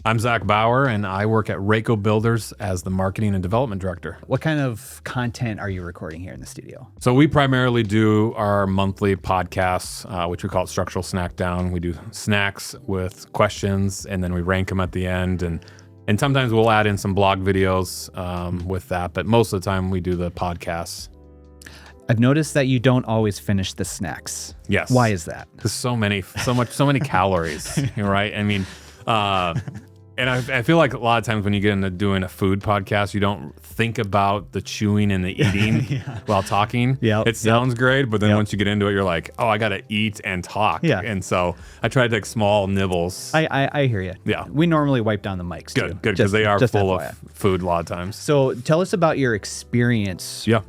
I'm Zach Bauer, and I work at Raeco Builders as the marketing and development director. What kind of content are you recording here in the studio? So we primarily do our monthly podcasts, which we call it Structural Snack Down. We do snacks with questions, and then we rank them at the end. And sometimes we'll add in some blog videos with that, but most of the time we do the podcasts. I've noticed that you don't always finish the snacks. Yes. Why is that? There's so many calories, right? I mean, and I feel like a lot of times when you get into doing a food podcast, you don't think about the chewing and the eating while talking. Yep, It sounds great, but then Yep. once you get into it, you're like, oh, I got to eat and talk. Yeah. And so I try to take small nibbles. I hear you. Yeah. We normally wipe down the mics too. Good, because they are just full FYI. of food a lot of times. So tell us about your experience. Yeah.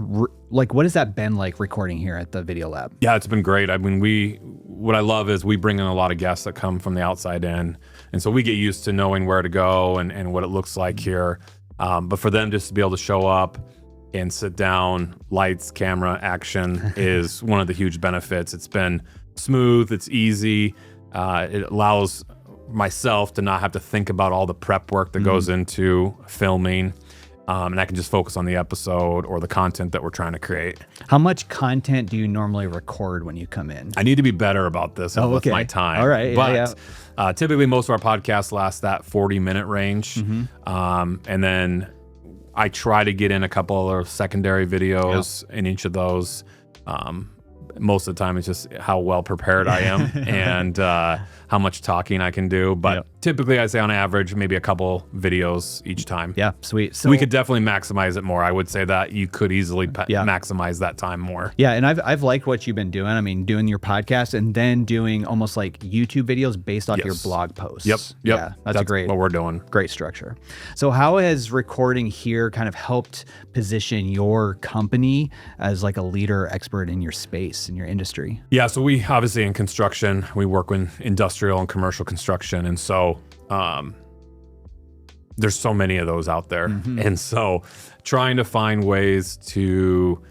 Like, what has that been like recording here at the Video Lab? Yeah, it's been great. I mean, what I love is we bring in a lot of guests that come from the outside in. And so we get used to knowing where to go and what it looks like here. But for them just to be able to show up and sit down, lights, camera, action is one of the huge benefits. It's been smooth, it's easy. It allows myself to not have to think about all the prep work that goes into filming. And I can just focus on the episode or the content that we're trying to create. How much content do you normally record when you come in? I need to be better about this with okay. my time. All right. But typically most of our podcasts last that 40-minute range. And then I try to get in a couple of secondary videos in each of those. Most of the time it's just how well prepared I am and how much talking I can do. But typically I say on average, maybe a couple videos each time. Yeah, sweet. So we could definitely maximize it more. I would say that you could easily maximize that time more. Yeah, and I've liked what you've been doing. I mean, doing your podcast and then doing almost like YouTube videos based off your blog posts. Yep. Yeah, that's great. What we're doing. Great structure. So how has recording here kind of helped position your company as like a leader expert in your space, in your industry? Yeah, so we obviously in construction, we work with industrial and commercial construction. And so there's so many of those out there. And so trying to find ways to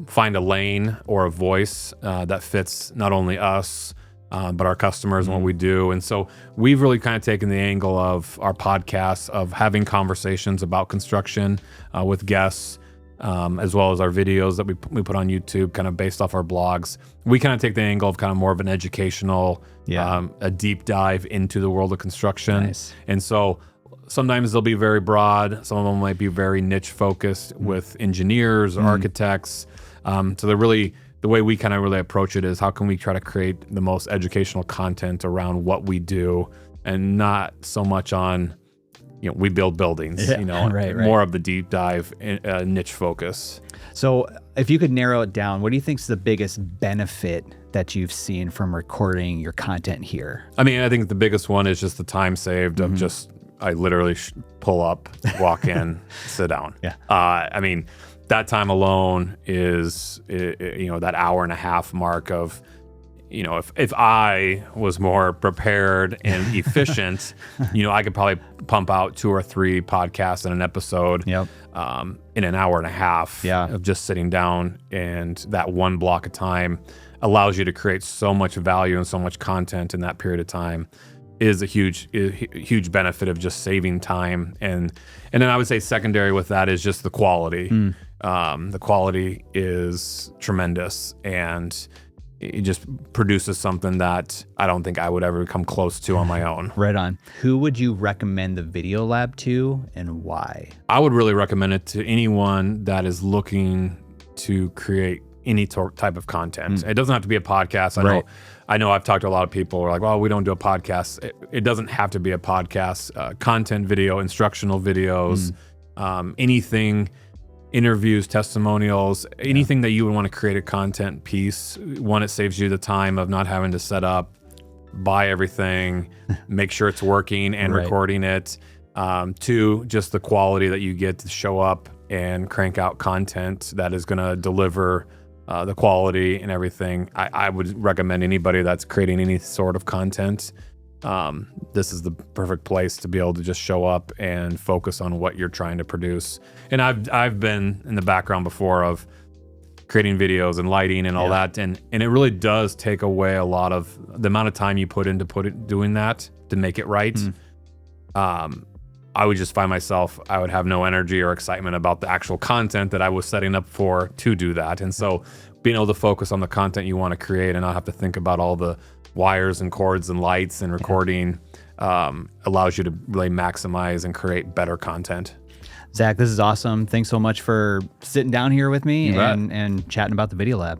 find a lane or a voice that fits not only us, but our customers and what we do. And so we've really kind of taken the angle of our podcasts of having conversations about construction with guests, as well as our videos that we put on YouTube kind of based off our blogs. We kind of take the angle of kind of more of an educational, a deep dive into the world of construction. Nice. And so sometimes they'll be very broad. Some of them might be very niche focused with engineers or architects. So they're really, the way we kind of really approach it is how can we try to create the most educational content around what we do and not so much on, we build buildings, right. more of the deep dive niche focus. So if you could narrow it down, what do you think is the biggest benefit that you've seen from recording your content here? I mean, I think the biggest one is just the time saved of just, I literally pull up, walk in, sit down. Yeah. I mean, that time alone is, that hour and a half mark of, if I was more prepared and efficient, I could probably pump out 2 or 3 podcasts in an episode in an hour and a half of just sitting down. And that one block of time allows you to create so much value and so much content in that period of time is a huge benefit of just saving time. And then I would say secondary with that is just the quality. The quality is tremendous, and it just produces something that I don't think I would ever come close to on my own. Right on. Who would you recommend the Video Lab to and why? I would really recommend it to anyone that is looking to create any type of content. It doesn't have to be a podcast. I know I've talked to a lot of people who are like, well, we don't do a podcast. It doesn't have to be a podcast. Content video, instructional videos, anything, interviews, testimonials, anything that you would want to create a content piece. One, it saves you the time of not having to set up, buy everything, make sure it's working and recording it. 2, just the quality that you get to show up and crank out content that is going to deliver the quality and everything. I would recommend anybody that's creating any sort of content. This is the perfect place to be able to just show up and focus on what you're trying to produce. And I've been in the background before of creating videos and lighting and all that, and it really does take away a lot of the amount of time you put into doing that to make it right. I would just find myself, I would have no energy or excitement about the actual content that I was setting up for to do that. And so being able to focus on the content you want to create and not have to think about all the wires and cords and lights and recording allows you to really maximize and create better content. Zach, this is awesome. Thanks so much for sitting down here with me and chatting about the Video Lab.